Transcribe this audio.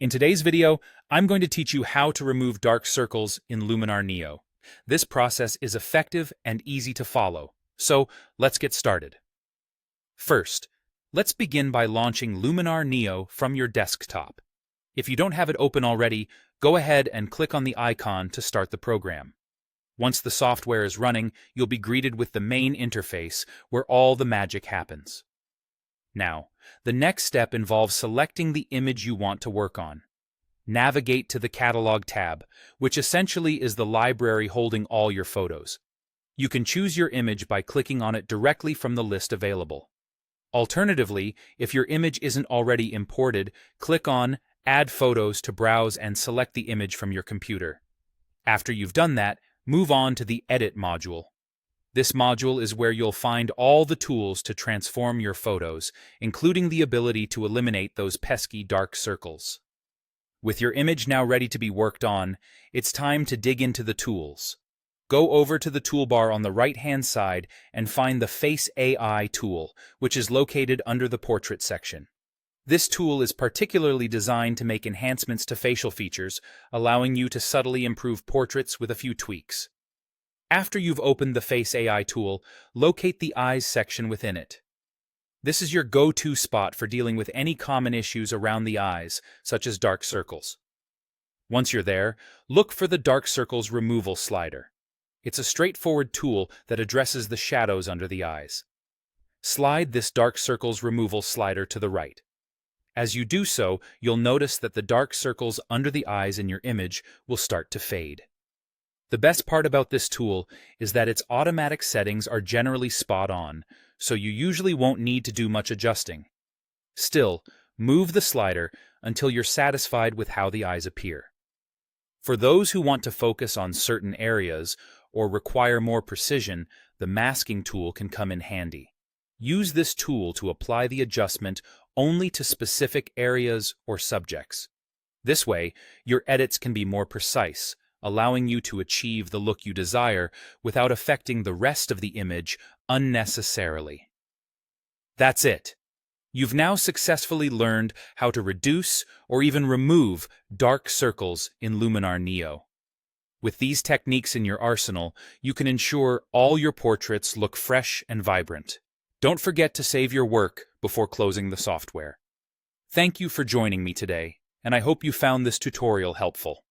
In today's video, I'm going to teach you how to remove dark circles in Luminar NEO. This process is effective and easy to follow, so let's get started. First, let's begin by launching Luminar NEO from your desktop. If you don't have it open already, go ahead and click on the icon to start the program. Once the software is running, you'll be greeted with the main interface where all the magic happens. Now, the next step involves selecting the image you want to work on. Navigate to the Catalog tab, which essentially is the library holding all your photos. You can choose your image by clicking on it directly from the list available. Alternatively, if your image isn't already imported, click on Add Photos to browse and select the image from your computer. After you've done that, move on to the Edit module. This module is where you'll find all the tools to transform your photos, including the ability to eliminate those pesky dark circles. With your image now ready to be worked on, it's time to dig into the tools. Go over to the toolbar on the right-hand side and find the Face AI tool, which is located under the Portrait section. This tool is particularly designed to make enhancements to facial features, allowing you to subtly improve portraits with a few tweaks. After you've opened the Face AI tool, locate the Eyes section within it. This is your go-to spot for dealing with any common issues around the eyes, such as dark circles. Once you're there, look for the Dark Circles Removal slider. It's a straightforward tool that addresses the shadows under the eyes. Slide this Dark Circles Removal slider to the right. As you do so, you'll notice that the dark circles under the eyes in your image will start to fade. The best part about this tool is that its automatic settings are generally spot on, so you usually won't need to do much adjusting. Still, move the slider until you're satisfied with how the eyes appear. For those who want to focus on certain areas or require more precision, the masking tool can come in handy. Use this tool to apply the adjustment only to specific areas or subjects. This way, your edits can be more precise, allowing you to achieve the look you desire without affecting the rest of the image unnecessarily. That's it. You've now successfully learned how to reduce or even remove dark circles in Luminar NEO. With these techniques in your arsenal, you can ensure all your portraits look fresh and vibrant. Don't forget to save your work before closing the software. Thank you for joining me today, and I hope you found this tutorial helpful.